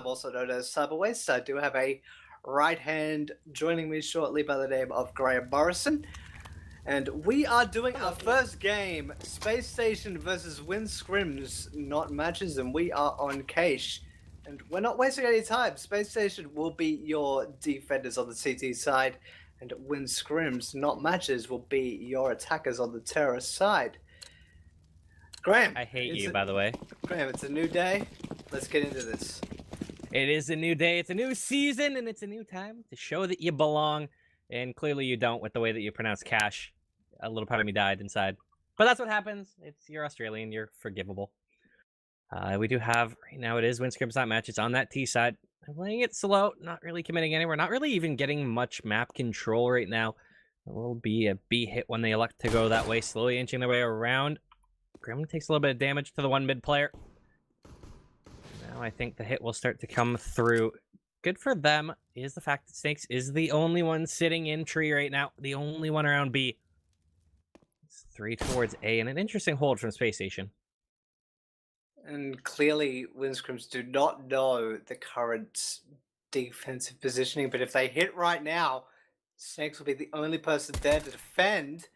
also known as Cyberwaste. I do have a right hand joining me shortly by the name of Graham Morrison. And we are doing our first game, Space Station versus Scrims, not matches, and we are on Cache. And we're not wasting any time. Space Station will be your defenders on the CT side, and Scrims, not matches, will be your attackers on the terrorist side. Graham. I hate you, by the way. Graham, it's a new day. Let's get into this. It is a new day, it's a new season, and it's a new time to show that you belong. And clearly you don't with the way that you pronounce cash. A little part of me died inside. But that's what happens. You're Australian, you're forgivable. We do have, right now it is Scrims not match. It's on that T side. I'm playing it slow, not really committing anywhere, not really even getting much map control right now. It will be a B hit when they elect to go that way, slowly inching their way around. Grim takes a little bit of damage to the one mid player. Now I think the hit will start to come through. Good for them is the fact that Snakes is the only one sitting in tree right now. The only one around B. It's 3 towards A, and an interesting hold from Space Station. And clearly, Scrims do not know the current defensive positioning, but if they hit right now, Snakes will be the only person there to defend.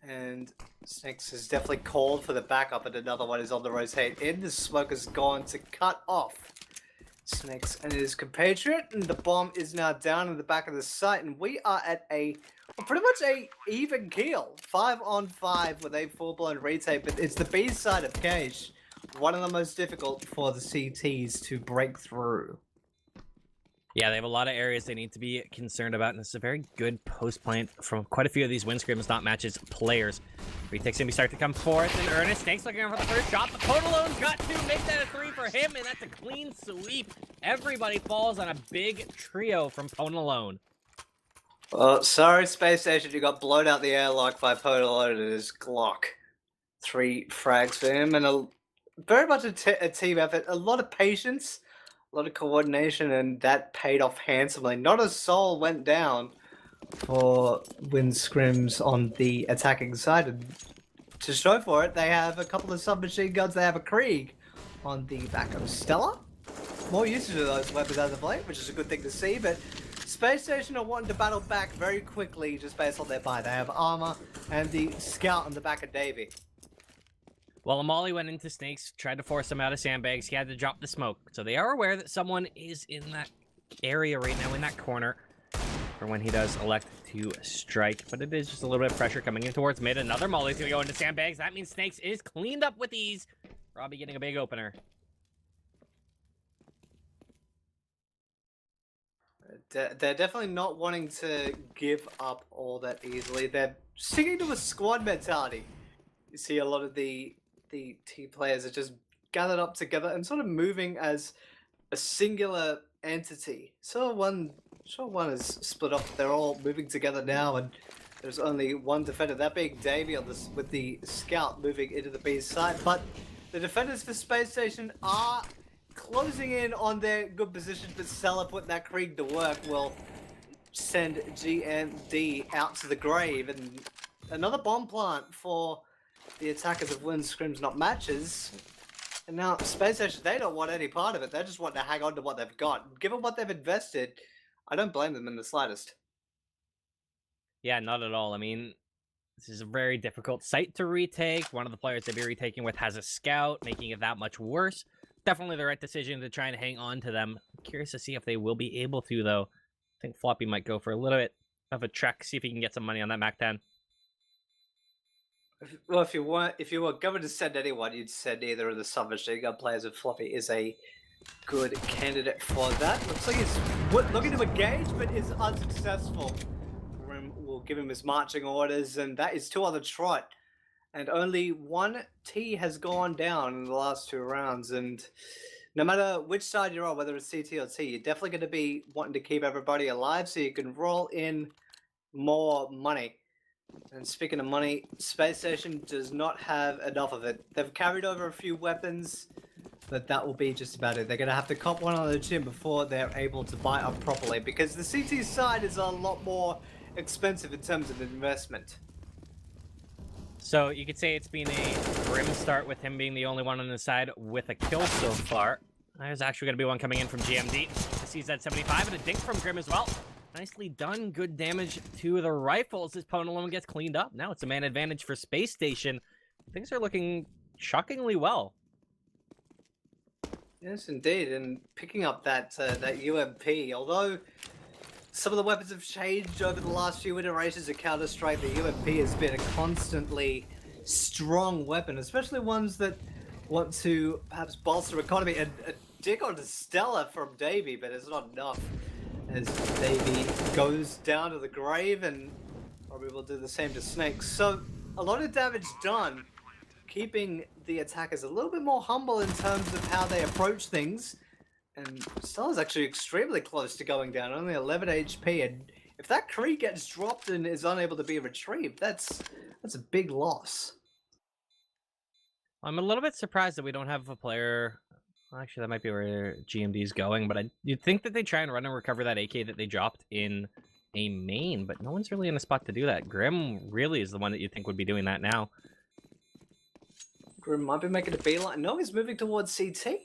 And Snakes is definitely called for the backup, and another one is on the rotate in. The smoke is gone to cut off Snakes and his compatriot, and the bomb is now down in the back of the site, and we are at pretty much a even keel. 5 on 5 with a full-blown retake, but it's the B side of Cache. One of the most difficult for the CTs to break through. Yeah, they have a lot of areas they need to be concerned about, and this is a very good post plant from quite a few of these Scrims not matches players. Retakes gonna start to come forth, and Ernest Snakes looking for the first shot, but Podalone's got to make that a 3 for him, and that's a clean sweep. Everybody falls on a big trio from Podalone. Well, sorry, Space Station, you got blown out the airlock by Podalone and his Glock. 3 frags for him, and very much a team effort. A lot of patience, a lot of coordination, and that paid off handsomely. Not a soul went down for Scrims on the attacking side. And to show for it, they have a couple of submachine guns. They have a Krieg on the back of Stella. More usage of those weapons as of late, which is a good thing to see, but Space Station are wanting to battle back very quickly just based on their buy. They have armor and the scout on the back of Davey. Well, Amali went into Snakes, tried to force him out of sandbags. He had to drop the smoke. So they are aware that someone is in that area right now, in that corner, for when he does elect to strike. But it is just a little bit of pressure coming in towards mid. Another Molly's going to go into sandbags. That means Snakes is cleaned up with ease. Robbie getting a big opener. They're definitely not wanting to give up all that easily. They're sticking to a squad mentality. You see a lot of the team players are just gathered up together and sort of moving as a singular entity. So one is split up. They're all moving together now, and there's only one defender, that being Davey on this, with the scout moving into the B side. But the defenders for Space Station are closing in on their good positions, but Stella putting that Krieg to work will send GMD out to the grave, and another bomb plant for the attackers of Scrims not matches. And now Space Station, they don't want any part of it. They just want to hang on to what they've got. Given what they've invested, I don't blame them in the slightest. Yeah, not at all. I mean, this is a very difficult site to retake. One of the players they'd be retaking with has a scout, making it that much worse. Definitely the right decision to try and hang on to them. I'm curious to see if they will be able to, though. I think Floppy might go for a little bit of a trek, see if he can get some money on that Mac 10. Well, if you were going to send anyone, you'd send either of the submachine gun players, and Floppy is a good candidate for that. Looks like he's looking to engage, but is unsuccessful. Grim will give him his marching orders, and that is 2 on the trot. And only 1 T has gone down in the last 2 rounds, and no matter which side you're on, whether it's CT or T, you're definitely going to be wanting to keep everybody alive so you can roll in more money. And speaking of money, Space Station does not have enough of it. They've carried over a few weapons, but that will be just about it. They're going to have to cop one on the chin before they're able to buy up properly, because the CT side is a lot more expensive in terms of investment. So you could say it's been a grim start with him being the only one on the side with a kill so far. There's actually going to be one coming in from GMD. A CZ75 and a dink from Grim as well. Nicely done. Good damage to the rifles. His opponent alone gets cleaned up. Now it's a man advantage for Space Station. Things are looking shockingly well. Yes, indeed. And picking up that UMP, although some of the weapons have changed over the last few iterations of Counter-Strike, the UMP has been a constantly strong weapon, especially ones that want to perhaps bolster economy. And a dig onto Stella from Davey, but it's not enough, as Davey goes down to the grave, and probably will do the same to Snakes. So a lot of damage done, keeping the attackers a little bit more humble in terms of how they approach things. And Stella's actually extremely close to going down, only 11 HP, and if that Kree gets dropped and is unable to be retrieved, that's a big loss. I'm a little bit surprised that we don't have a player. Actually, that might be where GMD is going, but you'd think that they try and run and recover that AK that they dropped in a main, but no one's really in a spot to do that. Grim really is the one that you think would be doing that now. Grim might be making a beeline. No, he's moving towards CT.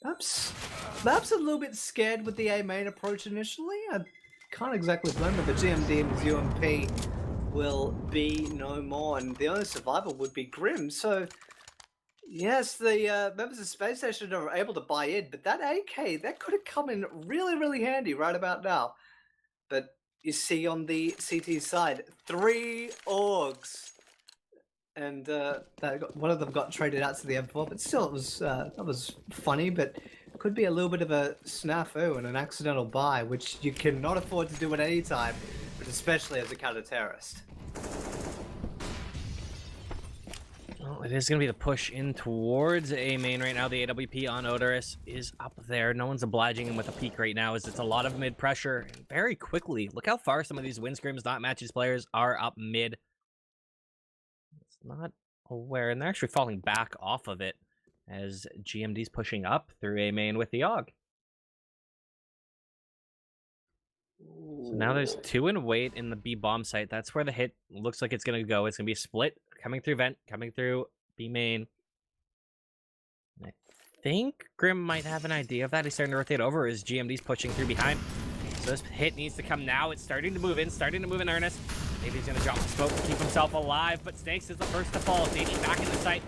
Perhaps a little bit scared with the A main approach initially. I can't exactly blame him, but GMD and his UMP will be no more, and the only survivor would be Grim. So, yes, the members of Space Station are able to buy in, but that AK, that could have come in really, really handy right about now. But you see on the CT side, 3 Orgs. And one of them got traded out to the M4, but still, it was that was funny. But could be a little bit of a snafu and an accidental buy, which you cannot afford to do at any time, but especially as a counter-terrorist. Well, it is going to be the push in towards A main right now. The AWP on Odorous is up there. No one's obliging him with a peek right now, as it's a lot of mid pressure. And very quickly, look how far some of these win scrims not matches players are up mid. Not aware, and they're actually falling back off of it as GMD's pushing up through A main with the AUG. So now there's 2 in wait in the B bomb site. That's where the hit looks like it's going to go. It's going to be a split coming through vent, coming through B main. And I think Grim might have an idea of that. He's starting to rotate over as GMD's pushing through behind. So this hit needs to come now. It's starting to move in earnest. Maybe he's going to drop the smoke to keep himself alive, but Snakes is the first to fall. Sadie back in the site.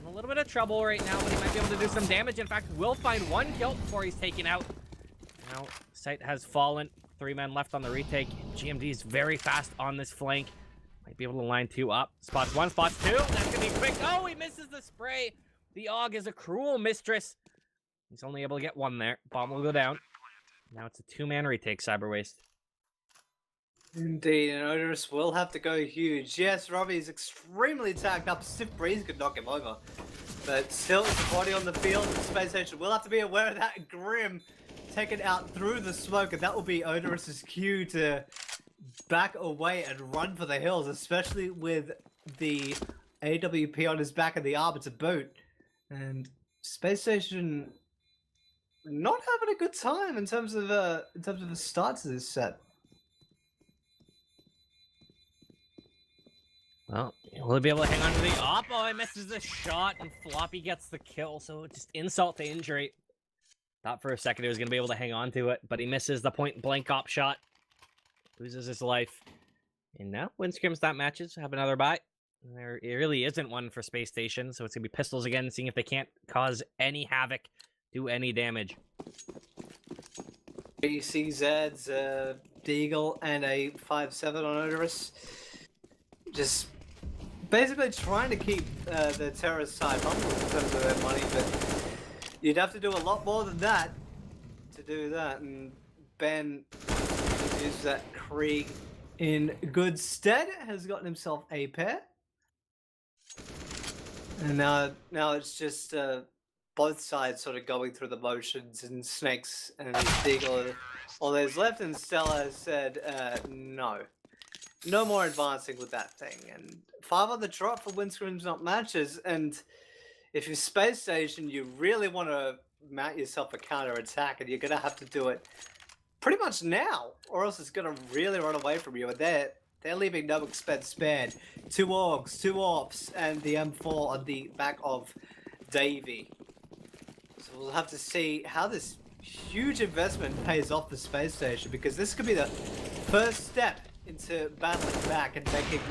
In a little bit of trouble right now, but he might be able to do some damage. In fact, will find 1 kill before he's taken out. Now, site has fallen. 3 men left on the retake. GMD is very fast on this flank. Might be able to line 2 up. Spots 1, spots 2. That's going to be quick. Oh, he misses the spray. The AUG is a cruel mistress. He's only able to get 1 there. Bomb will go down. Now it's a 2-man retake, Cyber Waste. Indeed, and Odorous will have to go huge. Yes, Robbie is extremely tagged up. Stiff breeze could knock him over. But still, it's a body on the field. The Space Station will have to be aware of that. Grim taken out through the smoke, and that will be Odorous's cue to back away and run for the hills, especially with the AWP on his back and the armor to boot. And Space Station not having a good time in terms of the start to this set. Well, will he be able to hang on to the op? Oh, he misses the shot, and Floppy gets the kill, so just insult to injury. Thought for a second he was going to be able to hang on to it, but he misses the point-blank op shot. Loses his life. And now, win scrims that matches, have another bye. There really isn't one for Space Station, so it's going to be pistols again, seeing if they can't cause any havoc, do any damage. CZ's, Deagle, and a 5-7 on Odorous. Just basically trying to keep the terrorist side humble in terms of their money, but you'd have to do a lot more than that to do that. And Ben uses that Krieg in good stead, has gotten himself a pair. And now it's just both sides sort of going through the motions, and Snakes and Deagle all there's left, and Stella has said no. No more advancing with that thing, and 5 on the trot for win scrims not matches. And if you're Space Station, you really want to mount yourself a counter attack, and you're gonna have to do it pretty much now, or else it's gonna really run away from you. And they're leaving no expense spared. 2 Orgs, 2 Ops, and the M4 on the back of Davey. So we'll have to see how this huge investment pays off the space station, because this could be the first step into battling back and making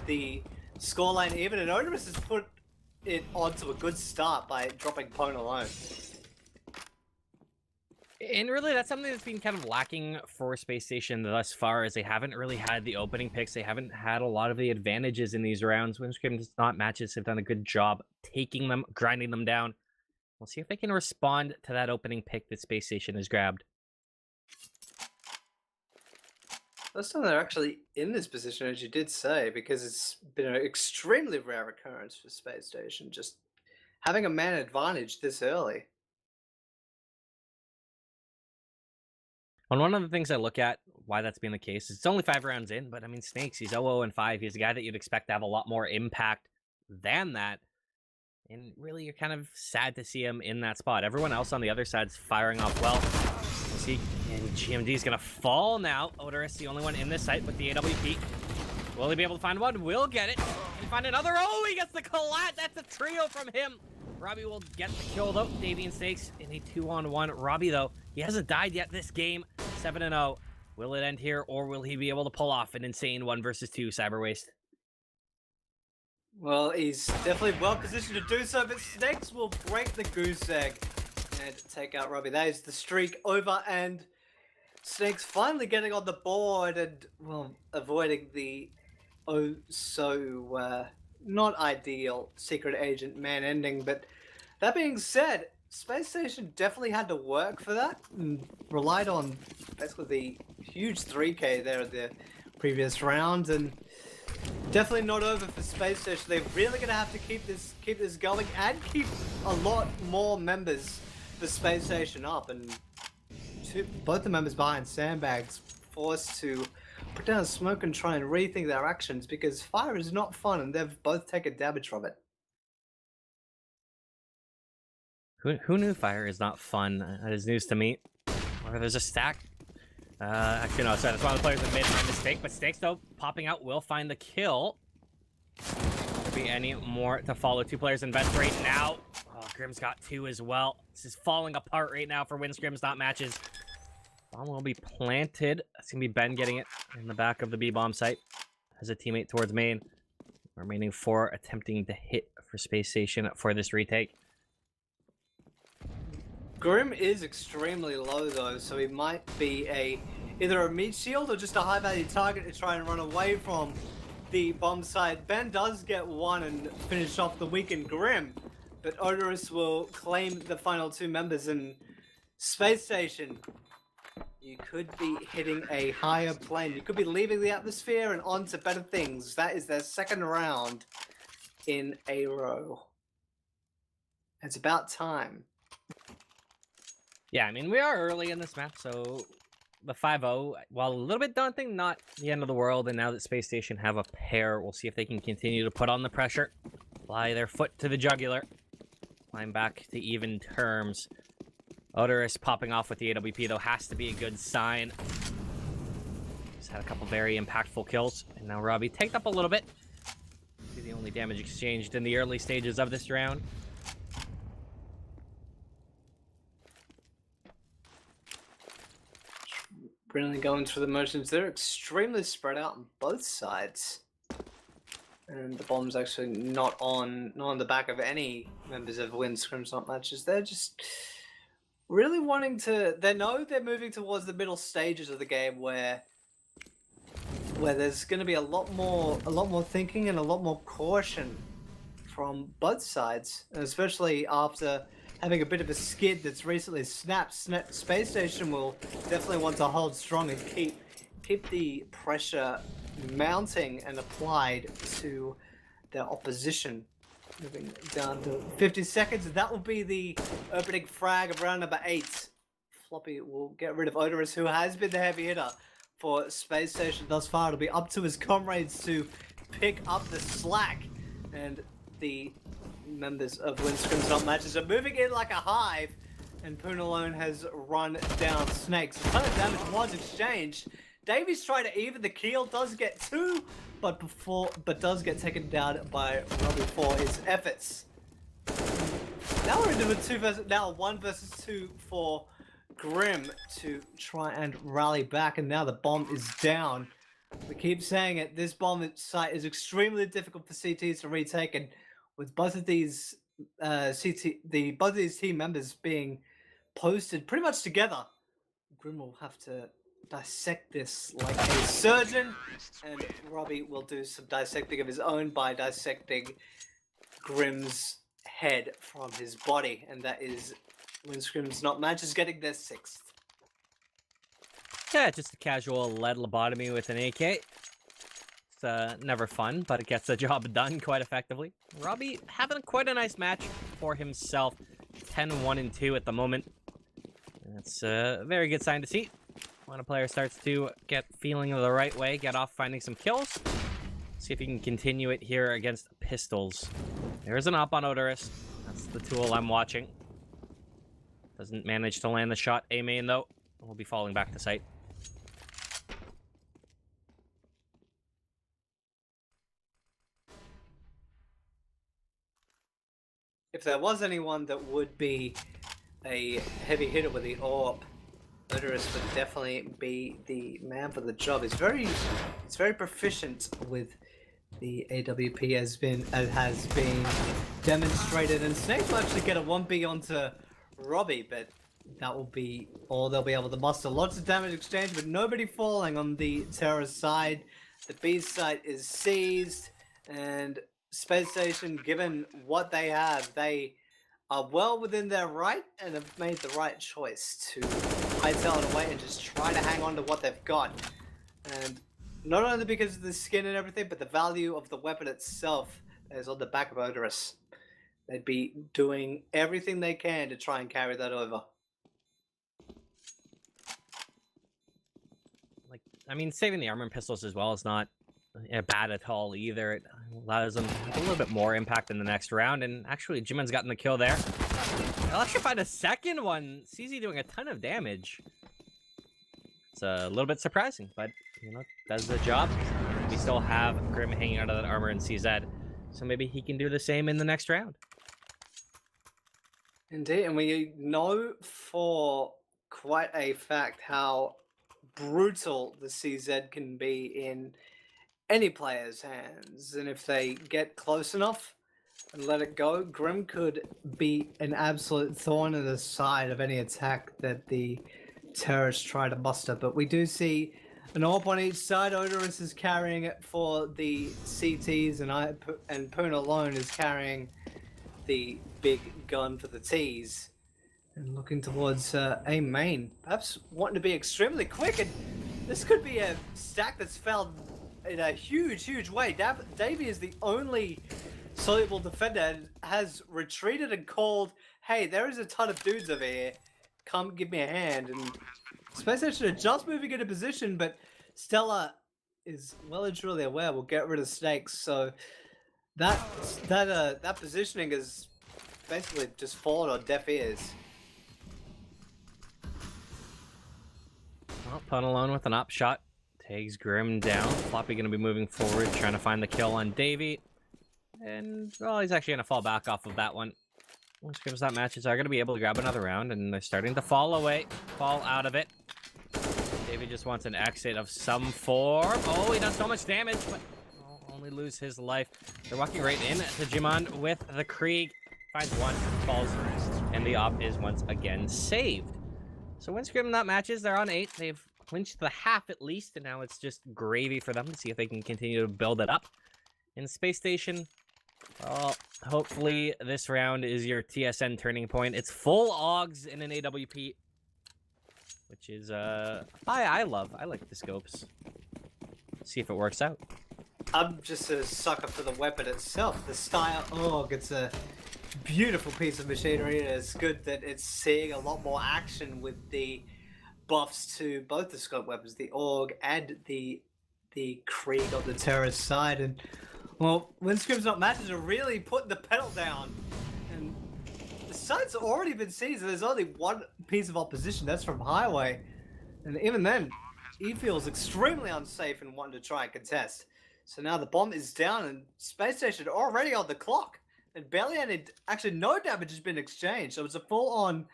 the scoreline even. And Onerous has put it onto a good start by dropping Pwn alone. And really, that's something that's been kind of lacking for Space Station thus far, is they haven't really had the opening picks. They haven't had a lot of the advantages in these rounds. Scrims not matches have done a good job taking them, grinding them down. We'll see if they can respond to that opening pick that Space Station has grabbed. First time they're actually in this position, as you did say, because it's been an extremely rare occurrence for Space Station, just having a man advantage this early. And one of the things I look at why that's been the case is it's only 5 rounds in, but I mean, Snakes, he's 0-5. He's a guy that you'd expect to have a lot more impact than that. And really, you're kind of sad to see him in that spot. Everyone else on the other side's firing off well. We'll see. And GMD's going to fall now. Odorous, the only one in this site with the AWP. Will he be able to find one? Will get it. Can he find another? Oh, he gets the collat. That's a trio from him. Robbie will get the kill, though. Davey and Snakes in a 2-on-1. Robbie, though, he hasn't died yet this game. 7-0. Will it end here, or will he be able to pull off an insane 1 versus 2 Cyber Waste? Well, he's definitely well positioned to do so, but Snakes will break the goose egg and take out Robbie. That is the streak over, and Snakes finally getting on the board and, well, avoiding the not ideal secret agent man ending. But that being said, Space Station definitely had to work for that and relied on basically the huge 3K there at the previous round, and definitely not over for Space Station. They're really going to have to keep this going and keep a lot more members for Space Station up, and both the members behind Sandbags forced to put down smoke and try and rethink their actions, because fire is not fun and they've both taken damage from it. Who knew fire is not fun? That is news to me. Or there's a stack. Actually, no, sorry, that's one of the players that made my mistake, but Snakes, though, popping out will find the kill. Could be any more to follow. 2 players in vents right now. Oh, Grim's got 2 as well. This is falling apart right now for when Scrims not matches. Bomb will be planted. That's going to be Ben getting it in the back of the B-bomb site. Has a teammate towards main. Remaining 4 attempting to hit for Space Station for this retake. Grim is extremely low though, so he might be either a meat shield or just a high value target to try and run away from the bomb site. Ben does get 1 and finish off the weakened Grim, but Odorous will claim the final 2 members. In Space Station, you could be hitting a higher plane. You could be leaving the atmosphere and on to better things. That is their 2nd round in a row. It's about time. Yeah, I mean, we are early in this map, so the 5-0, while a little bit daunting, not the end of the world. And now that Space Station have a pair, we'll see if they can continue to put on the pressure, fly their foot to the jugular, climb back to even terms. Odorous popping off with the AWP, though, has to be a good sign. He's had a couple very impactful kills, and now Robbie tanked up a little bit. The only damage exchanged in the early stages of this round. Really going through the motions. They're extremely spread out on both sides. And the bomb's actually not on the back of any members of Win Scrims not matches. They're just really wanting to, they know they're moving towards the middle stages of the game where there's going to be a lot more thinking and a lot more caution from both sides, and especially after having a bit of a skid that's recently snapped. Space Station will definitely want to hold strong and keep the pressure mounting and applied to their opposition. Moving down to 50 seconds, that will be the opening frag of round number 8. Floppy will get rid of Odorous, who has been the heavy hitter for Space Station thus far. It'll be up to his comrades to pick up the slack, and the members of Win Scrims not matches are moving in like a hive, and Poon alone has run down Snakes. A ton of damage was exchanged. Davies trying to even the keel, does get 2, but does get taken down by Robbie for his efforts. Now we're into a 1 versus 2 for Grim to try and rally back, and now the bomb is down. We keep saying it, this bomb site is extremely difficult for CTs to retake, and with both of these both of these team members being posted pretty much together, Grim will have to dissect this like a surgeon, and Robbie will do some dissecting of his own by dissecting Grim's head from his body, and that is when Scrims not matches getting their 6th. Yeah, just a casual lead lobotomy with an AK. It's never fun, but it gets the job done quite effectively. Robbie having quite a nice match for himself. 10-1-2 at the moment. That's a very good sign to see. When a player starts to get feeling the right way, get off finding some kills. See if he can continue it here against pistols. There's an op on Odorous. That's the tool I'm watching. Doesn't manage to land the shot. A main though. We'll be falling back to site. If there was anyone that would be a heavy hitter with the AWP, Odorous would definitely be the man for the job. He's very proficient with the AWP as has been demonstrated, and Snake will actually get a 1B onto Robbie, but that will be all they'll be able to muster. Lots of damage exchange, but nobody falling on the terrorist side. The B site is seized, and Spacestation, given what they have, they are well within their right and have made the right choice to hightail it away and just try to hang on to what they've got. And not only because of the skin and everything, but the value of the weapon itself is on the back of Odorous. They'd be doing everything they can to try and carry that over. Like, I mean, saving the armor and pistols as well is not bad at all either. It allows them to have a little bit more impact in the next round, and actually Jimin's gotten the kill there. I'll actually find a second one. CZ doing a ton of damage. It's a little bit surprising, but you know, does the job. We still have Grim hanging out of that armor in CZ, so maybe he can do the same in the next round. Indeed, and we know for quite a fact how brutal the CZ can be in any player's hands, and if they get close enough and let it go, Grim could be an absolute thorn in the side of any attack that the terrorists try to muster. But we do see an AWP on each side. Odorous is carrying it for the CTs, and Poon alone is carrying the big gun for the Ts. And looking towards A main, perhaps wanting to be extremely quick, and this could be a stack that's found in a huge way. Davey is the only soluble defender and has retreated and called, hey, there is a ton of dudes over here. Come give me a hand. And Spacestation are just moving into position, but Stella is well and truly aware we'll get rid of Snakes. So that positioning is basically just fallen on deaf ears. Well, Pun alone with an op shot. Takes Grim down. Floppy going to be moving forward, trying to find the kill on Davey. And, well, he's actually going to fall back off of that one. Once Grim's not matches are going to be able to grab another round, and they're starting to fall out of it. Davey just wants an exit of some form. Oh, he does so much damage, but will only lose his life. They're walking right in to Jimon with the Krieg. Finds one, falls, and the op is once again saved. So when Scrim not matches, they're on 8. They've clinched the half at least, and now it's just gravy for them to see if they can continue to build it up. In Space Station, well, hopefully this round is your TSN turning point. It's full AUGs in an AWP, which is I love. I like the scopes. See if it works out. I'm just a sucker for the weapon itself. The style AUG, it's a beautiful piece of machinery, and it's good that it's seeing a lot more action with the buffs to both the scope weapons, the AUG and the Krieg on the terrorist side. And well, when Scrim's not matches are really putting the pedal down, and the site's already been seized. There's only one piece of opposition, that's from Highway, and even then he feels extremely unsafe and wanting to try and contest. So now the bomb is down, and Space Station already on the clock. and barely any, actually no damage has been exchanged. So it's a full-on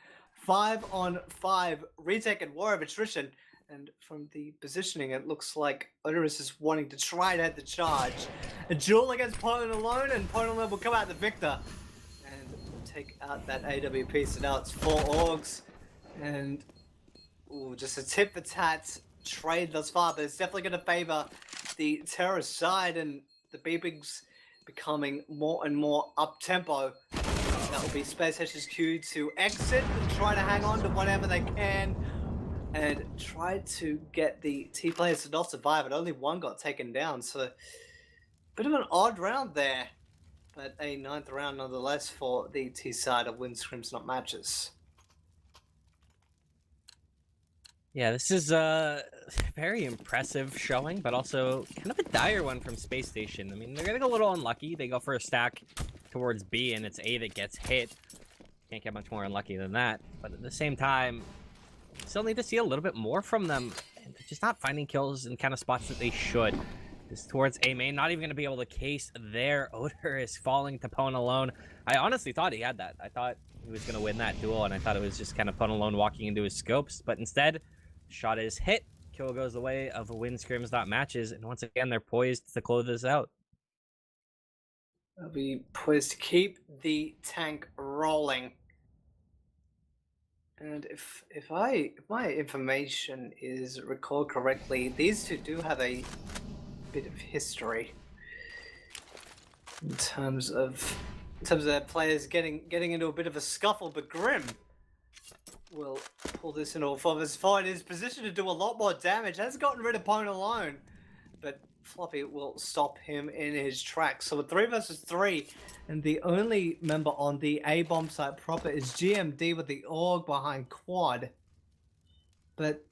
5-on-5 retake and war of attrition. And from the positioning, it looks like Odorous is wanting to try and head the charge. A duel against Poland alone, and Poland will come out the victor and take out that AWP. So now it's 4 orgs, and ooh, just a tit for tat trade thus far, but it's definitely going to favor the terrorist side, and the B-Bigs becoming more and more up-tempo. That will be Spacestation's cue to exit and try to hang on to whatever they can and try to get the T players to not survive, and only one got taken down, so bit of an odd round there, but a 9th round nonetheless for the T side of win scrims, not matches. Yeah, this is a very impressive showing, but also kind of a dire one from Space Station. I mean, they're getting a little unlucky. They go for a stack towards B, and it's A that gets hit. Can't get much more unlucky than that. But at the same time, still need to see a little bit more from them. And they're just not finding kills in kind of spots that they should. This towards A main, not even going to be able to case there. Odor is falling to Pwn alone. I honestly thought he had that. I thought he was going to win that duel, and I thought it was just kind of Pwn alone walking into his scopes. But instead, shot is hit. Kill goes the way of win scrims, not matches. And once again, they're poised to close this out. They'll be poised to keep the tank rolling. And if my information is recalled correctly, these two do have a bit of history in terms of their players getting into a bit of a scuffle. But Grim will pull this in all four. His fight is positioned to do a lot more damage. Has gotten rid of Pwn alone, but Floppy will stop him in his tracks. So a 3 versus 3, and the only member on the A bomb site proper is GMD with the org behind quad. But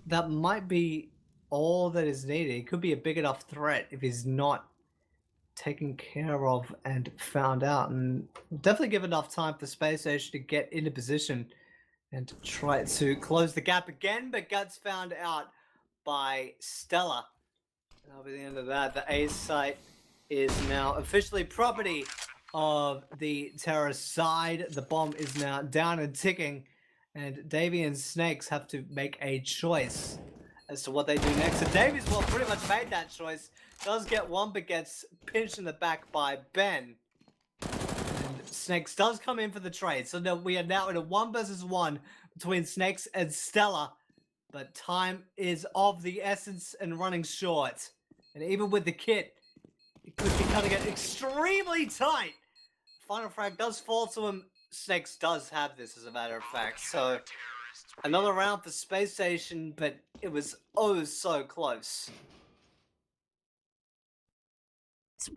that might be all that is needed. It could be a big enough threat if he's not taken care of and found out. And definitely give enough time for Space Station to get into position and to try to close the gap again, but Guts found out by Stella. And that'll be the end of that. The A site is now officially property of the terrorist side. The bomb is now down and ticking, and Davey and Snakes have to make a choice as to what they do next. And Davey's well pretty much made that choice. Does get one, but gets pinched in the back by Ben. And Snakes does come in for the trade. So now we are now in a 1 versus 1 between Snakes and Stella. But time is of the essence and running short. And even with the kit, it could be cutting it extremely tight. Final frag does fall to him. Snakes does have this, as a matter of fact. So another round for Space Station, but it was oh so close.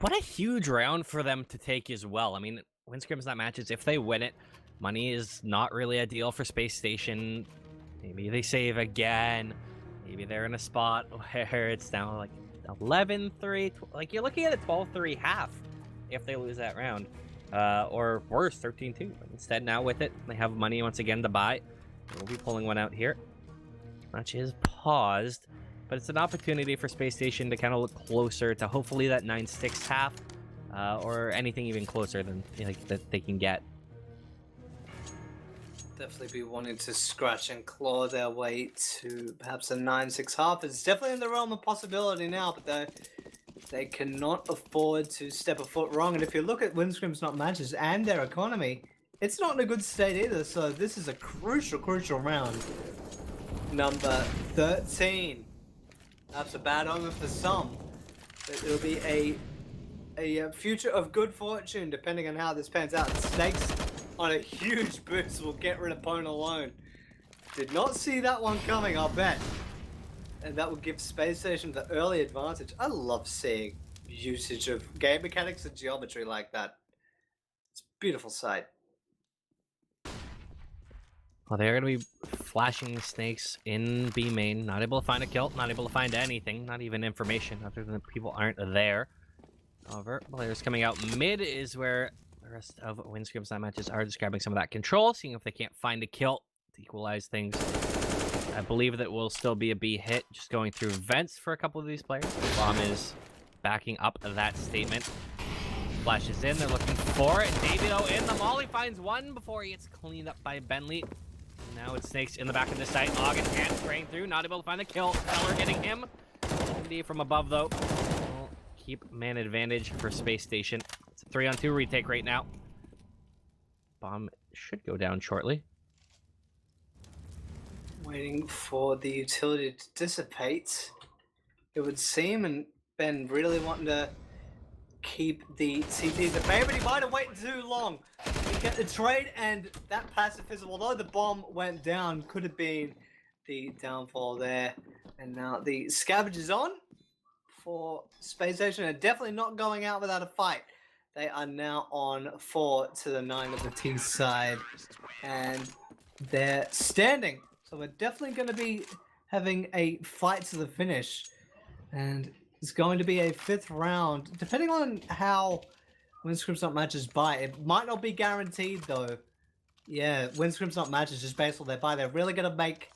What a huge round for them to take as well. I mean, win scrims, not matches. If they win it, money is not really a deal for Space Station. Maybe they save again. Maybe they're in a spot where it's now like 11-3. Like, you're looking at a 12-3 half if they lose that round. Or worse, 13-2. Instead, now with it, they have money once again to buy. We'll be pulling one out here. Match is paused, but it's an opportunity for Space Station to kind of look closer to hopefully that 9-6 half, or anything even closer than that they can get. Definitely be wanting to scratch and claw their way to perhaps a 9-6 half. It's definitely in the realm of possibility now, but they cannot afford to step a foot wrong. And if you look at win scrims, not matches, and their economy, it's not in a good state either. So this is a crucial round. Number 13. That's a bad omen for some, but it'll be a future of good fortune depending on how this pans out. Snakes on a huge boost will get rid of Pwn alone. Did not see that one coming, I'll bet. And that will give Space Station the early advantage. I love seeing usage of game mechanics and geometry like that. It's a beautiful sight. Well, they're going to be flashing Snakes in B main. Not able to find a kill, not able to find anything, not even information, other than people aren't there. However, players coming out mid is where the rest of win scrims, not matches are just grabbing some of that control, seeing if they can't find a kill to equalize things. I believe that will still be a B hit, just going through vents for a couple of these players. The bomb is backing up that statement. Flashes in, they're looking for it. Davio in the molly finds one before he gets cleaned up by Bentley. Now it's Snakes in the back of the site. Ogden hand spraying through, not able to find the kill. Feller hitting him. MD from above though. Will keep man advantage for Space Station. It's a 3-on-2 retake right now. Bomb should go down shortly. Waiting for the utility to dissipate, it would seem, and Ben really wanting to keep the CTs at bay, but he might have waited too long. He get the trade, and that pacifism, although the bomb went down, could have been the downfall there. And now the scavenge is on for Space Station, and definitely not going out without a fight. They are now on 4-9 of the T side, and they're standing. So we're definitely going to be having a fight to the finish, and it's going to be a 5th round, depending on how win scrims not matches buy. It might not be guaranteed though. Yeah, win scrims not matches just based on their buy. They're really going to make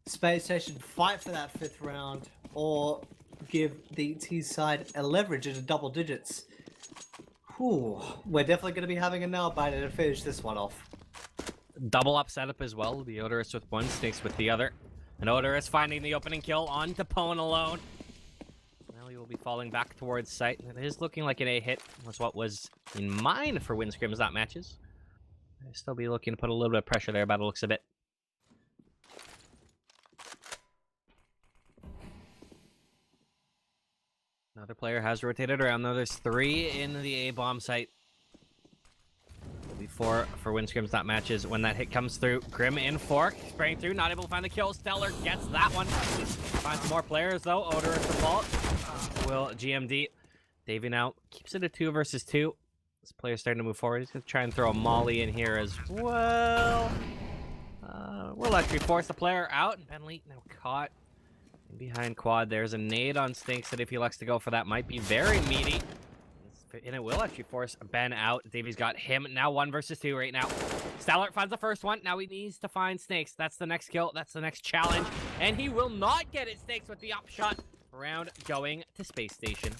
Space Station fight for that 5th round, or give the T side a leverage into double digits. Whew, we're definitely going to be having a nail biter to finish this one off. Double up setup as well. The Odorous with one, Snakes with the other. And Odorous finding the opening kill on Tapone alone. Now he will be falling back towards site. It is looking like an A hit was what was in mind for win scrims, not matches. I'll still be looking to put a little bit of pressure there by the looks of it. Another player has rotated around though. There's 3 in the A bomb site. Will be 4 for win scrims, not matches. When that hit comes through, Grim in fork, spraying through, not able to find the kill. Stellar gets that one. Finds some more players though. Odorous default. Will GMD. Davey now keeps it a 2 versus 2. This player's starting to move forward. He's gonna try and throw a molly in here as well. We'll actually force the player out, and Bentley now caught behind quad. There's a nade on Stinks that if he elects to go for that might be very meaty. And it will actually force Ben out. Davey's got him. Now 1 versus 2 right now. Stellar finds the first one. Now he needs to find Snakes. That's the next kill. That's the next challenge. And he will not get it. Snakes with the upshot. Round going to Space Station.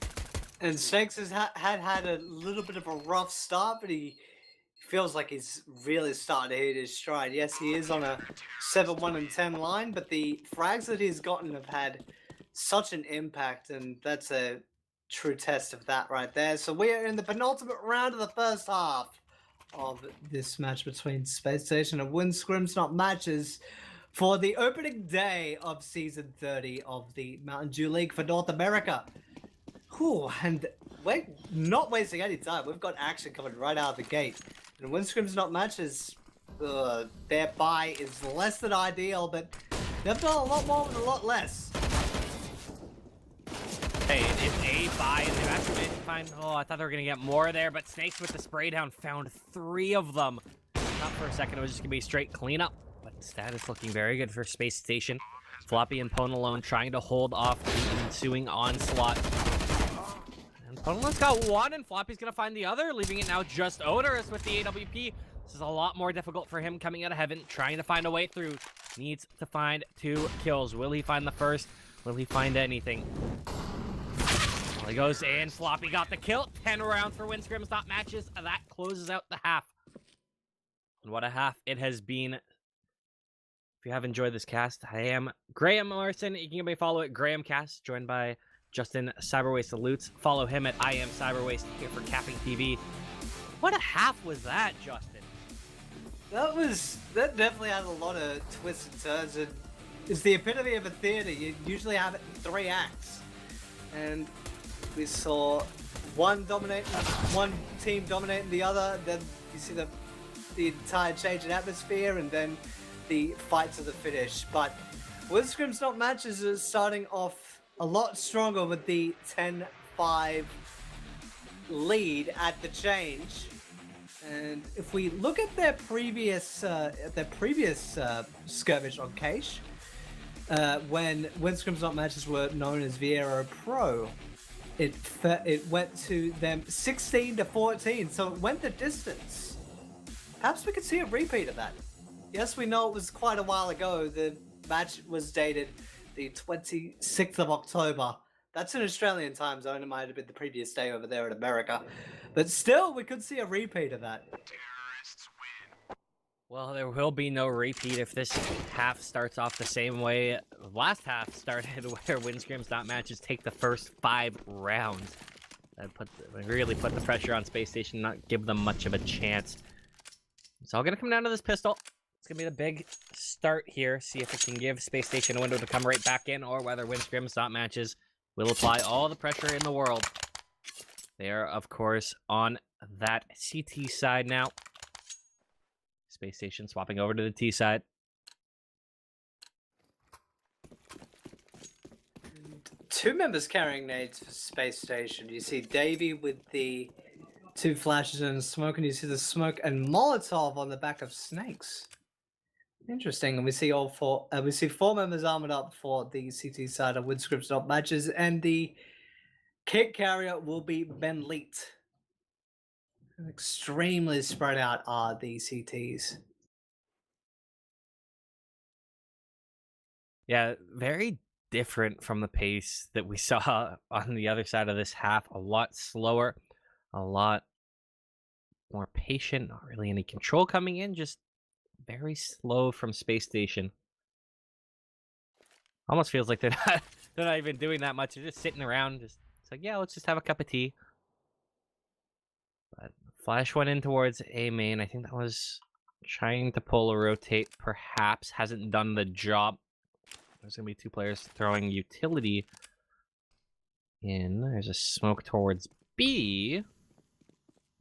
And Snakes has had a little bit of a rough start, but he feels like he's really starting to hit his stride. Yes, he is on a 7-1-10 line, but the frags that he's gotten have had such an impact, and that's a true test of that right there. So we are in the penultimate round of the first half of this match between Space Station and win scrims, not matches, for the opening day of Season 30 of the Mountain Dew League for North America. Whew, and we're not wasting any time. We've got action coming right out of the gate. And win scrims, not matches, their buy is less than ideal, but they've done a lot more with a lot less. Hey, it's a buy, and they've actually managed to find... Oh, I thought they were going to get more there, but Snakes with the spray down found 3 of them. Not for a second, it was just going to be straight cleanup. But instead, it's looking very good for Space Station. Floppy and Pone alone trying to hold off the ensuing onslaught. And Ponelon's got 1, and Floppy's going to find the other, leaving it now just Odorous with the AWP. This is a lot more difficult for him coming out of heaven, trying to find a way through. Needs to find 2 kills. Will he find the first? Will he find anything? Well, he goes in. Floppy got the kill. 10 rounds for win scrims, not matches. That closes out the half. And what a half it has been. If you have enjoyed this cast, I am Graham Morrison. You can give me a follow at GrahamCast, joined by Justin Cyberwaste Salutes. Follow him at I Am Cyberwaste here for CappingTV. What a half was that, Justin? That definitely has a lot of twists and turns, and is the epitome of a theater. You usually have it in 3 acts, and we saw one team dominating the other. Then you see the entire change in atmosphere, and then the fight to the finish. But win scrims, not matches, is starting off a lot stronger with the 10-5 lead at the change. And if we look at their previous skirmish on Cache, when win scrims, not matches were known as Viera Pro, it went to them 16-14, so it went the distance. Perhaps we could see a repeat of that. Yes, we know it was quite a while ago. The match was dated the 26th of October. That's an Australian time zone. It might have been the previous day over there in America. But still, we could see a repeat of that. Well, there will be no repeat if this half starts off the same way last half started, where win scrims, not matches, take the first 5 rounds. That really put the pressure on Space Station, not give them much of a chance. It's all going to come down to this pistol. It's going to be the big start here. See if it can give Space Station a window to come right back in, or whether win scrims, not matches, will apply all the pressure in the world. They are, of course, on that CT side now. Space Station swapping over to the T side. Two members carrying nades for Space Station. You see Davey with the 2 flashes and smoke, and you see the smoke and Molotov on the back of Snakes. Interesting. And we see all 4. We see 4 members armored up for the CT side of Windscripts not matches, and the kit carrier will be Ben Leet. Extremely spread out are the CTs. Yeah, very different from the pace that we saw on the other side of this half. A lot slower, a lot more patient, not really any control coming in, just very slow from Space Station. Almost feels like they're not even doing that much. They're just sitting around, it's like, yeah, let's just have a cup of tea. But flash went in towards A main. I think that was trying to pull a rotate, perhaps hasn't done the job. There's gonna be 2 players throwing utility in. There's a smoke towards B.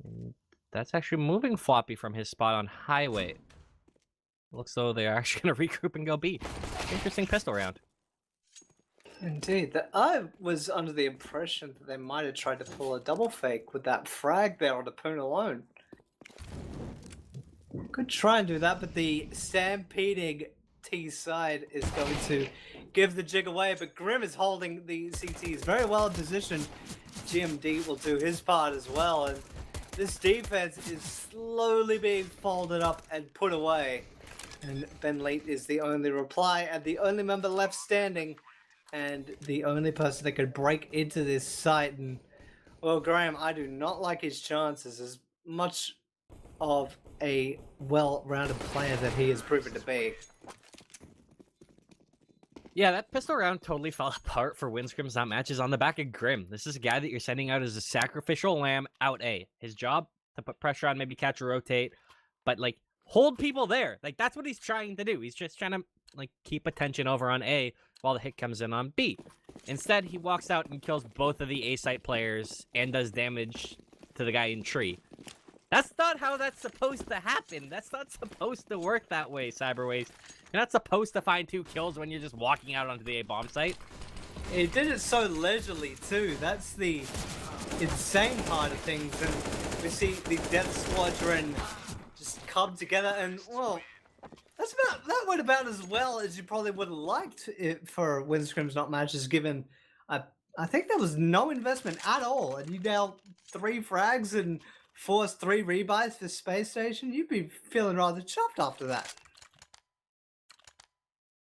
And that's actually moving Floppy from his spot on highway. Looks though they are actually gonna regroup and go B. Interesting pistol round. Indeed. I was under the impression that they might have tried to pull a double fake with that frag there on the Poon alone. Could try and do that, but the stampeding T side is going to give the jig away, but Grim is holding the CTs very well in position. GMD will do his part as well, and this defense is slowly being folded up and put away. And Ben Leet is the only reply and the only member left standing, and the only person that could break into this site. And well, Graham, I do not like his chances as much of a well-rounded player that he has proven to be. Yeah, that pistol round totally fell apart for win scrims, not matches on the back of Grim. This is a guy that you're sending out as a sacrificial lamb out A. His job, to put pressure on, maybe catch a rotate, but like hold people there. Like that's what he's trying to do. He's just trying to like keep attention over on A while the hit comes in on B. Instead, he walks out and kills both of the A site players and does damage to the guy in tree. That's not how that's supposed to happen. That's not supposed to work that way, Cyberways. You're not supposed to find 2 kills when you're just walking out onto the A bomb site. He did it so leisurely too. That's the insane part of things. And we see the Death Squadron just come together, and well, that went about as well as you probably would have liked it for win scrims not matches, given I think there was no investment at all, and you nailed 3 frags and forced 3 rebuys for Space Station. You'd be feeling rather chuffed after that.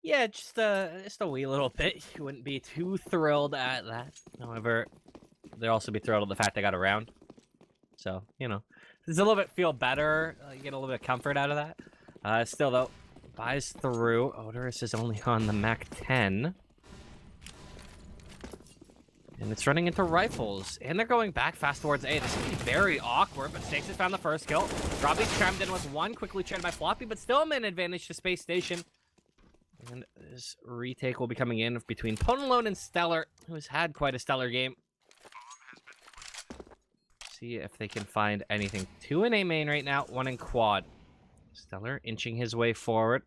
Yeah, just a wee little bit. You wouldn't be too thrilled at that. However, they'll also be thrilled at the fact they got around. So, you know, it's a little bit feel better. You get a little bit of comfort out of that. Still, though, buys through. Odorous is only on the Mac 10. And it's running into rifles. And they're going back fast towards A. This is going to be very awkward, but Snakes has found the first kill. Robbie's chimed in with 1, quickly traded by Floppy, but still a min advantage to Space Station. And this retake will be coming in between Ponalone and Stellar, who has had quite a stellar game. See if they can find anything. 2 in A main right now, 1 in quad. Stellar inching his way forward.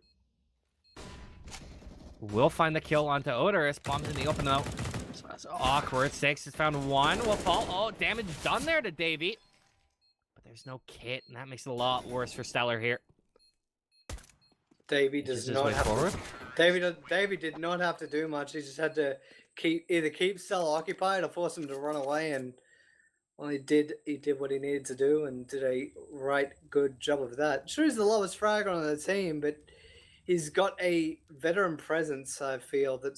Will find the kill onto Odorous. Bombs in the open though. So that's awkward. Snakes has found 1. Will fall. Oh, damage done there to Davey. But there's no kit, and that makes it a lot worse for Stellar here. Davey does not have forward. Davey did not have to do much. He just had to either keep Stella occupied or force him to run away, and well, he did what he needed to do and did a right good job of that. Sure, he's the lowest frag on the team, but he's got a veteran presence. I feel that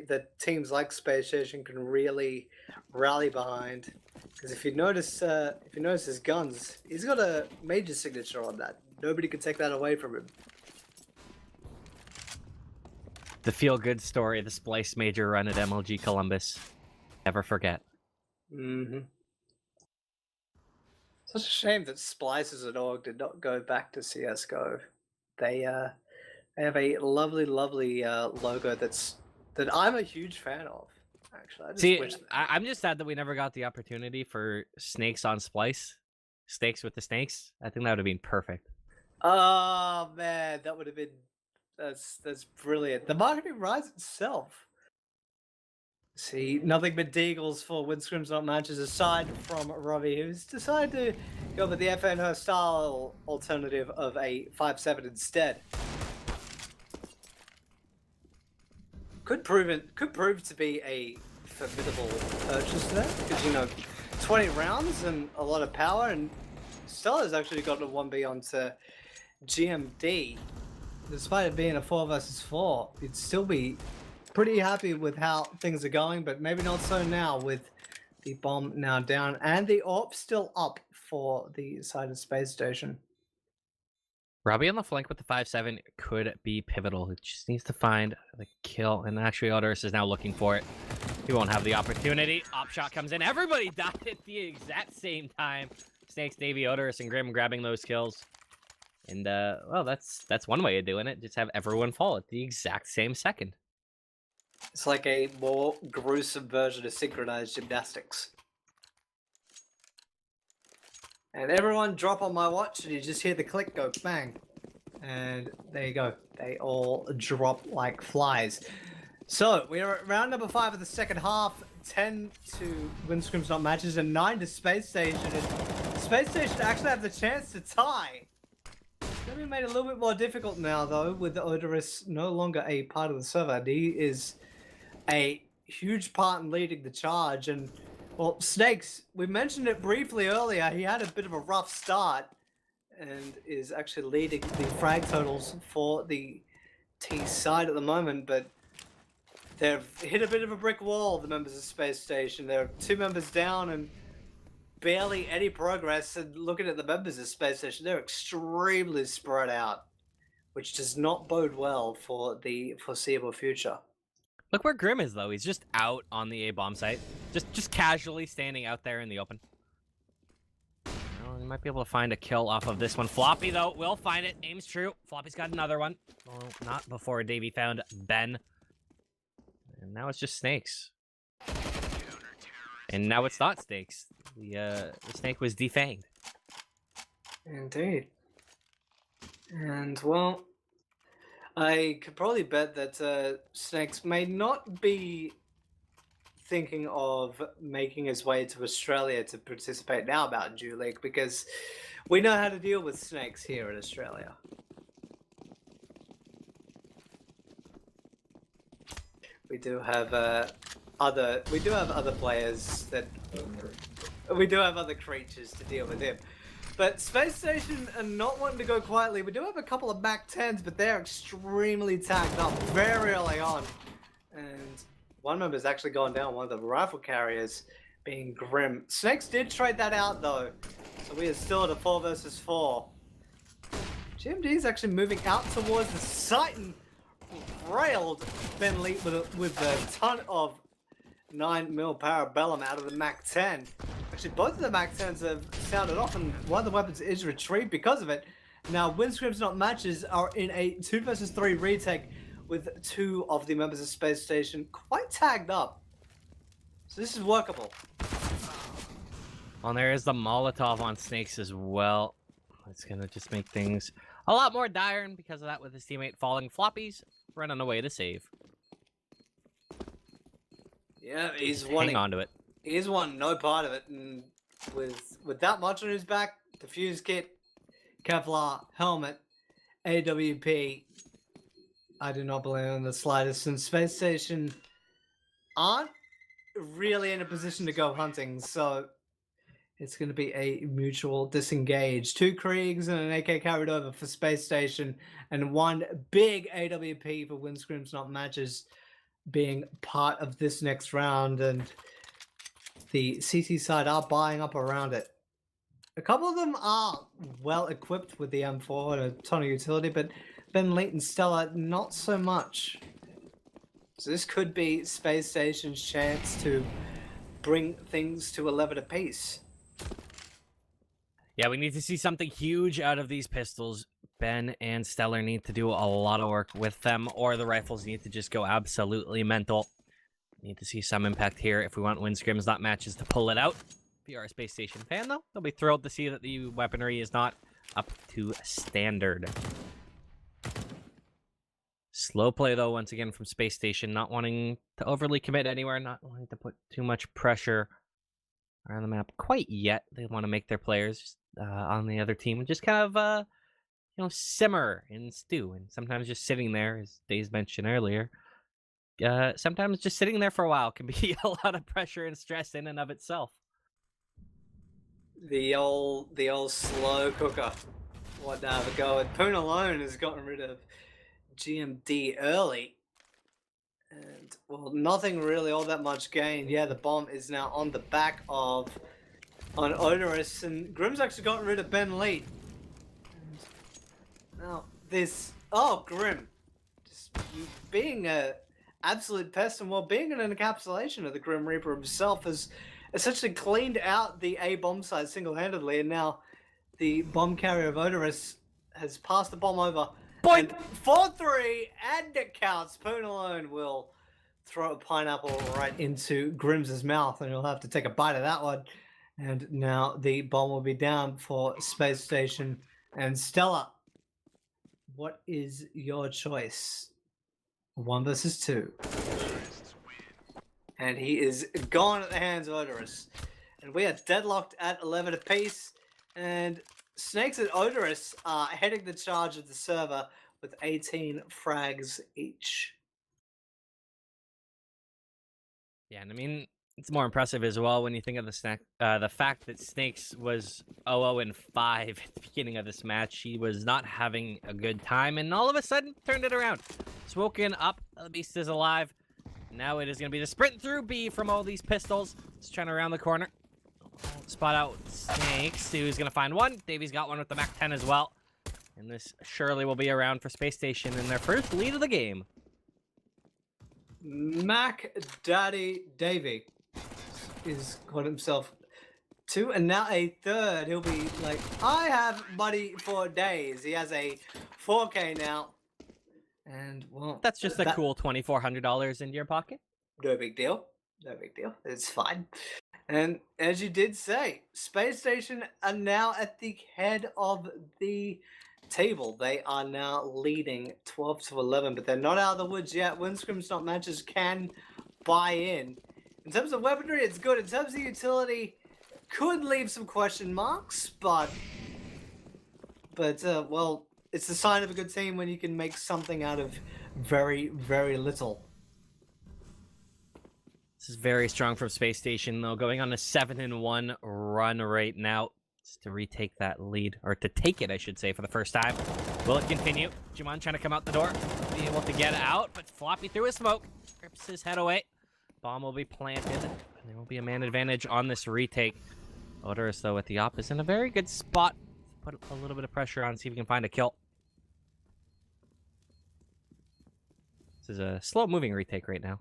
that teams like Spacestation can really rally behind. Because if you notice his guns, he's got a major signature on that. Nobody can take that away from him. The feel-good story, the Splice Major run at MLG Columbus. Never forget. Mm-hmm. Such a shame that Splice as an org did not go back to CS:GO. They have a lovely, lovely logo that I'm a huge fan of. Actually, I just See, wish. I'm just sad that we never got the opportunity for snakes on Splice. Snakes with the snakes. I think that would have been perfect. Oh man, that would have been that's brilliant. The marketing rise itself. See, nothing but deagles for when Scrims not matches aside from Robbie, who's decided to go with the FNO style alternative of a 5-7 instead. Could prove to be a formidable purchase there, because 20 rounds and a lot of power, and Stella's actually gotten a 1B onto GMD. Despite it being a 4 versus 4, you'd still be pretty happy with how things are going, but maybe not so now with the bomb now down and the AWP still up for the side of Space Station. Robbie on the flank with the 5-7 could be pivotal. He just needs to find the kill, and actually Odorous is now looking for it. He won't have the opportunity. Op shot comes in. Everybody died at the exact same time. Snakes, Davey, Odorous, and Grim grabbing those kills. And, well, that's one way of doing it. Just have everyone fall at the exact same second. It's like a more gruesome version of synchronized gymnastics. And everyone drop on my watch, and you just hear the click go bang. And there you go. They all drop like flies. So, we are at round number 5 of the second half. 10 to win Scrims not matches, and 9 to Space Station. And Space Station actually have the chance to tie. It's going to be made a little bit more difficult now, though, with Odorous no longer a part of the server. He is a huge part in leading the charge, and well, Snakes, we mentioned it briefly earlier, he had a bit of a rough start and is actually leading the frag totals for the T side at the moment, but they've hit a bit of a brick wall, the members of Space Station. They're 2 members down and barely any progress, and looking at the members of Space Station, they're extremely spread out, which does not bode well for the foreseeable future. Look where Grim is, though. He's just out on the A-bomb site. Just casually standing out there in the open. Well, he might be able to find a kill off of this one. Floppy, though, will find it. Aim's true. Floppy's got another one. Well, not before Davey found Ben. And now it's just Snakes. And now it's not Snakes. The snake was defanged. Indeed. And, well, I could probably bet that Snakes may not be thinking of making his way to Australia to participate in our Mountain Dew League, because we know how to deal with snakes here in Australia. We do have other players that we do have other creatures to deal with him. But Space Station are not wanting to go quietly. We do have a couple of Mac 10s, but they're extremely tagged up very early on. And one member's actually gone down, one of the rifle carriers being Grim. Snakes did trade that out though. So we are still at a 4 versus 4. GMD is actually moving out towards the site and railed Ben Lee with a ton of 9mm Parabellum out of the Mac 10. Actually, both of the Mac 10s have sounded off, and one of the weapons is retrieved because of it. Now, win Scrims not matches are in a 2 versus 3 retake with 2 of the members of Space Station quite tagged up. So this is workable. Well, there is the Molotov on Snakes as well. It's going to just make things a lot more dire, and because of that, with his teammate falling, Floppy's running away to save. Yeah, he's hang on to it. He's won no part of it, and with that much on his back, the fuse kit, Kevlar, helmet, AWP, I do not believe in the slightest, and Space Station aren't really in a position to go hunting, so It's going to be a mutual disengage. 2 Kriegs and an AK carried over for Space Station, and 1 big AWP for Win Scrims Not Matches being part of this next round, and the CT side are buying up around it. A couple of them are well equipped with the M4 and a ton of utility, but Ben Leet and Stella, not so much. So this could be Space Station's chance to bring things to 11 apiece. Yeah, we need to see something huge out of these pistols. Ben and Stellar need to do a lot of work with them, or the rifles need to just go absolutely mental. Need to see some impact here if we want Win Scrims Not Matches to pull it out. If you're a Space Station fan, though, they'll be thrilled to see that the weaponry is not up to standard. Slow play, though, once again from Space Station, not wanting to overly commit anywhere, not wanting to put too much pressure around the map quite yet. They want to make their players on the other team just kind of, simmer and stew. And sometimes just sitting there, as Daze mentioned earlier, sometimes just sitting there for a while can be a lot of pressure and stress in and of itself. The old slow cooker. What to have a go at. Poon alone has gotten rid of GMD early. And, well, nothing really all that much gained. Yeah, the bomb is now on the back of Odorous, and Grim's actually gotten rid of Ben Leet. Now, this... Oh, Grim. Just being a absolute pest, and, well, being an encapsulation of the Grim Reaper himself has essentially cleaned out the A bomb site single-handedly, and now the bomb carrier of Odorous has passed the bomb over. Boink! And 4-3, and it counts. Poon alone will throw a pineapple right into Grim's mouth, and he'll have to take a bite of that one. And now the bomb will be down for Space Station and Stella. What is your choice? 1 versus 2. And he is gone at the hands of Odorous. And we are deadlocked at 11 apiece. And Snakes and Odorous are heading the charge of the server with 18 frags each. Yeah, and I mean, it's more impressive as well when you think of the fact that Snakes was 0-0-5 at the beginning of this match. He was not having a good time, and all of a sudden turned it around. Swoken up, the beast is alive. Now it is going to be the sprint through B from all these pistols. Just trying to round the corner. Spot out Snakes, who's going to find one. Davy's got one with the Mac 10 as well. And this surely will be a round for Space Station in their first lead of the game. Mac Daddy Davy is got himself 2, and now a 3rd. He'll be like, I have money for days. He has a 4K now. And, well... That's just a cool $2,400 into your pocket. No big deal. No big deal. It's fine. And as you did say, Space Station are now at the head of the table. They are now leading 12-11, but they're not out of the woods yet. Win Scrims Not Matches can buy in. In terms of weaponry, it's good. In terms of utility, could leave some question marks, but well, it's the sign of a good team when you can make something out of very, very little. This is very strong from Space Station, though, going on a 7-1 run right now. Just to retake that lead, or to take it, I should say, for the first time. Will it continue? Juman trying to come out the door. Be able to get out, but Floppy through his smoke. Rips his head away. Bomb will be planted, and there will be a man advantage on this retake. Odorous, though, with the op is in a very good spot. Put a little bit of pressure on, see if we can find a kill. This is a slow-moving retake right now.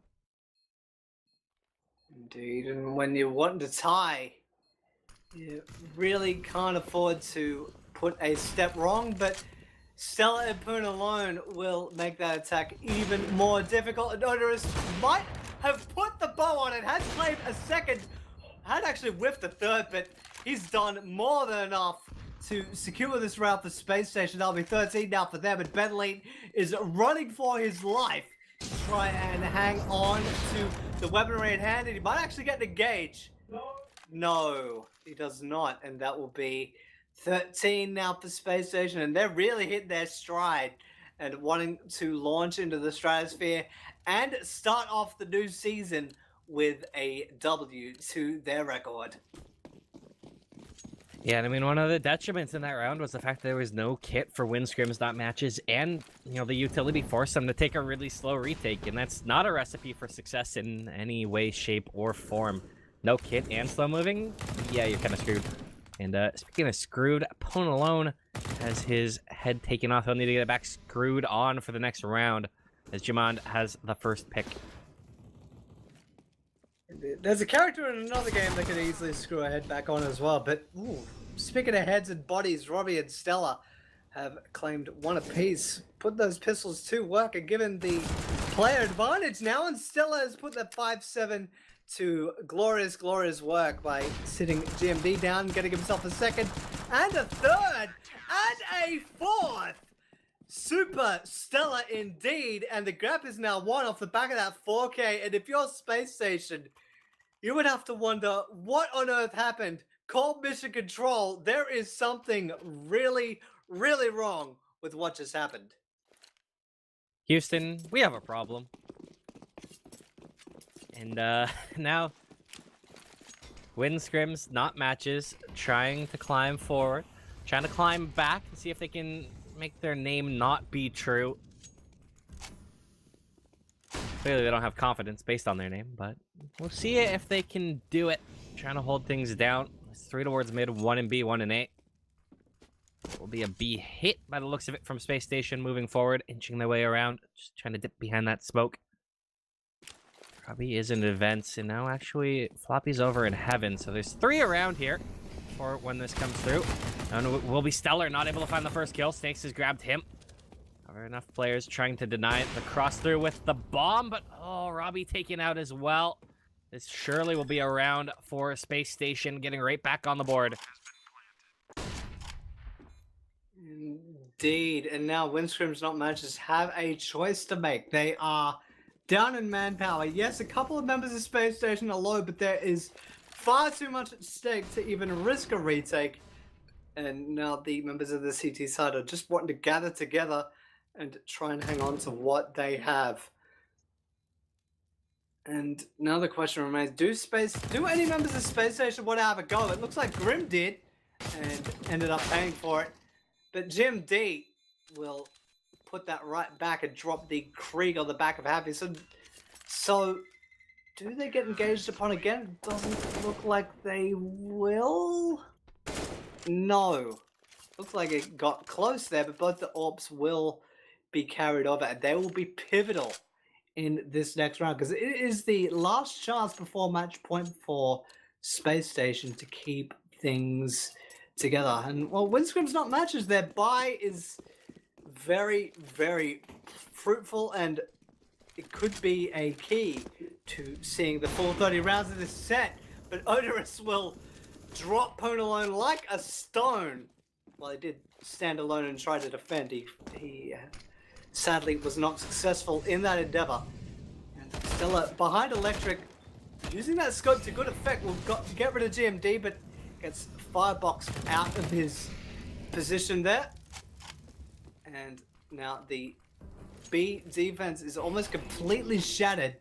Indeed, and when you're wanting to tie, you really can't afford to put a step wrong, but Stella and Poon alone will make that attack even more difficult, and Odorous might have put the bow on it, has claimed a second, had actually whiffed the 3rd, but he's done more than enough to secure this round for Space Station. That'll be 13 now for them, and Ben Leet is running for his life to try and hang on to the weaponry in hand, and he might actually get an engage. No, he does not, and that will be 13 now for Space Station, and they're really hitting their stride and wanting to launch into the stratosphere and start off the new season with a W to their record. Yeah, and I mean, one of the detriments in that round was the fact that there was no kit for win scrims, not matches, and, you know, the utility forced them to take a really slow retake, and that's not a recipe for success in any way, shape, or form. No kit and slow moving? Yeah, you're kind of screwed. And speaking of screwed, Pone alone has his head taken off. He'll need to get it back screwed on for the next round, as Jamond has the first pick. There's a character in another game that could easily screw a head back on as well, but ooh, speaking of heads and bodies, Robbie and Stella have claimed one apiece. Put those pistols to work and given the player advantage now, and Stella has put that 5-7 to glorious, glorious work by sitting GMD down, getting himself a second and a third and a fourth. Super stellar indeed, and the grab is now won off the back of that 4K, and if you're Space Station, you would have to wonder what on earth happened. Call mission control. There is something really, really wrong with what just happened. Houston, we have a problem. And now, win scrims, not matches, trying to climb forward, trying to climb back and see if they can make their name not be true. Clearly they don't have confidence based on their name, but we'll see if they can do it. Trying to hold things down. It's 3 towards mid, 1 in B, 1 in A. It will be a B hit by the looks of it from Space Station, moving forward, inching their way around, just trying to dip behind that smoke. Robbie is in events, and now actually Floppy's over in heaven, so there's 3 around here for when this comes through. And it will be Stellar, not able to find the first kill. Snakes has grabbed him. However, enough players trying to deny it. The cross through with the bomb, but oh, Robbie taken out as well. This surely will be a round for Space Station, getting right back on the board. Indeed, and now win scrims, not matches, have a choice to make. They are down in manpower. Yes, a couple of members of Space Station are low, but there is far too much at stake to even risk a retake. And now the members of the CT side are just wanting to gather together and try and hang on to what they have. And now the question remains, do any members of Space Station want to have a go? It looks like Grim did and ended up paying for it. But Jim D will put that right back and drop the Krieg on the back of Happy. So do they get engaged upon again? It doesn't look like they will. No. Looks like it got close there, but both the AWPs will be carried over, and they will be pivotal in this next round, because it is the last chance before match point for Space Station to keep things together. And well, win scrims, not matches, their buy is very, very fruitful, and it could be a key to seeing the full 30 rounds of this set. But Odorous will drop Pone alone like a stone. Well, he did stand alone and try to defend. He sadly was not successful in that endeavor. And Stella behind Electric, using that scope to good effect, will get rid of GMD, but gets Firebox out of his position there. And now the B defense is almost completely shattered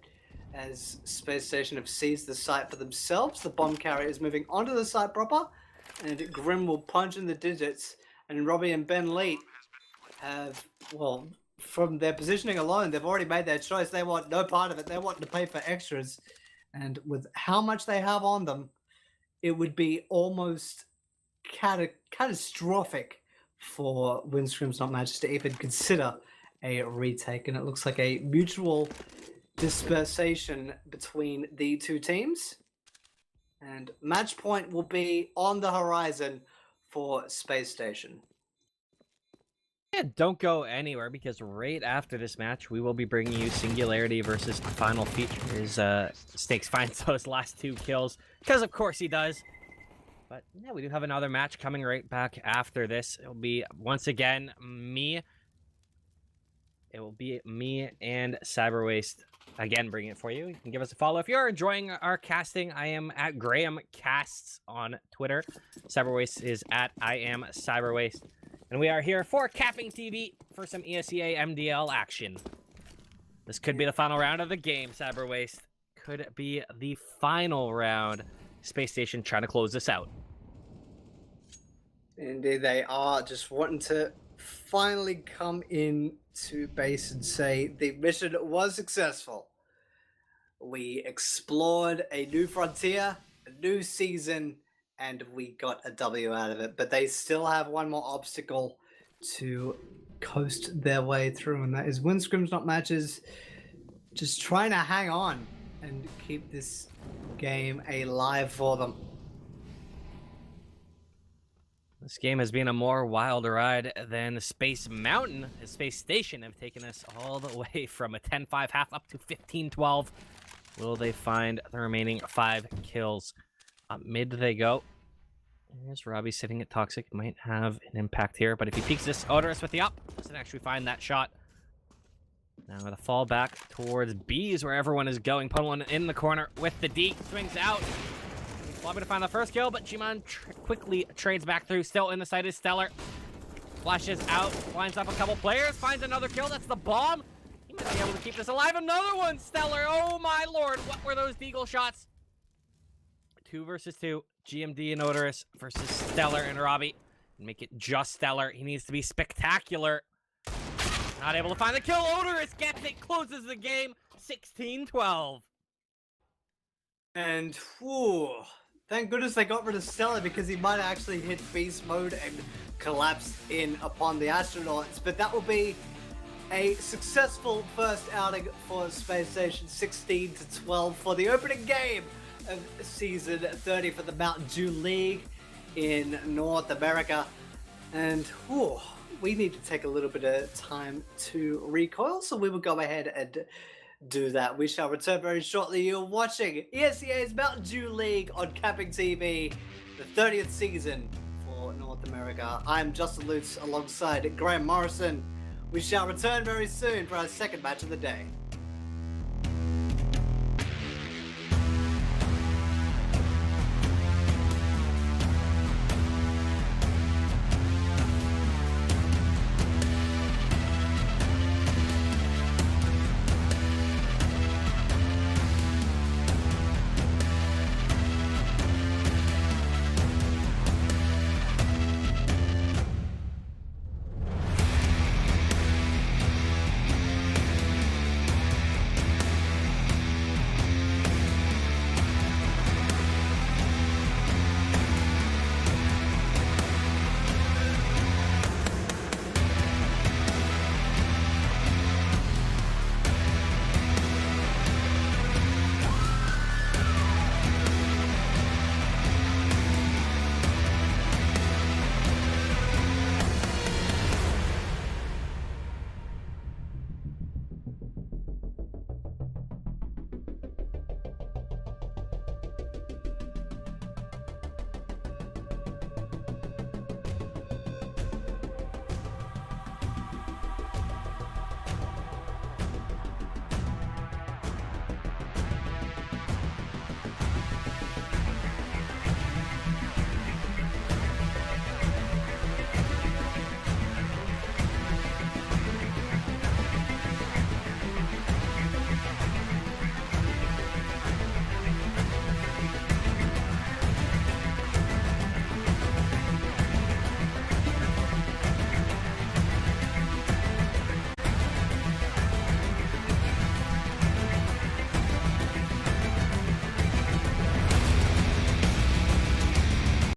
as Space Station have seized the site for themselves. The bomb carrier is moving onto the site proper, and Grim will punch in the digits. And Robbie and Ben Lee have, well, from their positioning alone, they've already made their choice. They want no part of it. They want to pay for extras. And with how much they have on them, it would be almost catastrophic for win scrims, not matches, to even consider a retake. And it looks like a mutual dispersation between the two teams. And match point will be on the horizon for Space Station. Yeah, don't go anywhere, because right after this match, we will be bringing you Singularity versus Final Features. Snakes finds those last 2 kills, because of course he does. But yeah, we do have another match coming right back after this. It'll be, once again, me. It will be me and Cyberwaste again bringing it for you. You can give us a follow if you're enjoying our casting. I am at Graham Casts on Twitter. Cyberwaste is at I am Cyberwaste. And we are here for CappingTV for some ESEA MDL action. This could be the final round of the game, Cyberwaste. Could be the final round. Space Station trying to close this out. Indeed, they are just wanting to finally come in to base and say the mission was successful. We explored a new frontier, a new season, and we got a W out of it. But they still have one more obstacle to coast their way through, and that is win scrims, not matches. Just trying to hang on and keep this game alive for them. This game has been a more wild ride than Space Mountain. And Space Station have taken us all the way from a 10-5 half up to 15-12. Will they find the remaining 5 kills? Mid they go. There's Robbie sitting at Toxic. Might have an impact here, but if he peeks this Odorous with the up, doesn't actually find that shot. Now with a fall back towards B is where everyone is going. Puddle in the corner with the D. Swings out. Lobby to find the first kill, but G-Man quickly trades back through. Still in the sight is Stellar. Flashes out, lines up a couple players, finds another kill. That's the bomb. He might be able to keep this alive. Another one, Stellar. Oh my lord, what were those deagle shots? 2 versus 2. GMD and Odorous versus Stellar and Robbie. Make it just Stellar. He needs to be spectacular. Not able to find the kill. Odorous gets it, closes the game. 16-12. And whew, thank goodness they got rid of Stellar, because he might actually hit beast mode and collapse in upon the astronauts. But that will be a successful first outing for Space Station, 16-12 for the opening game of Season 30 for the Mountain Dew League in North America. And whew, we need to take a little bit of time to recoil, so we will go ahead and do that. We shall return very shortly. You're watching ESEA's Mountain Dew League on CappingTV, the 30th season for North America. I'm Justin Lutz alongside Graham Morrison. We shall return very soon for our second match of the day.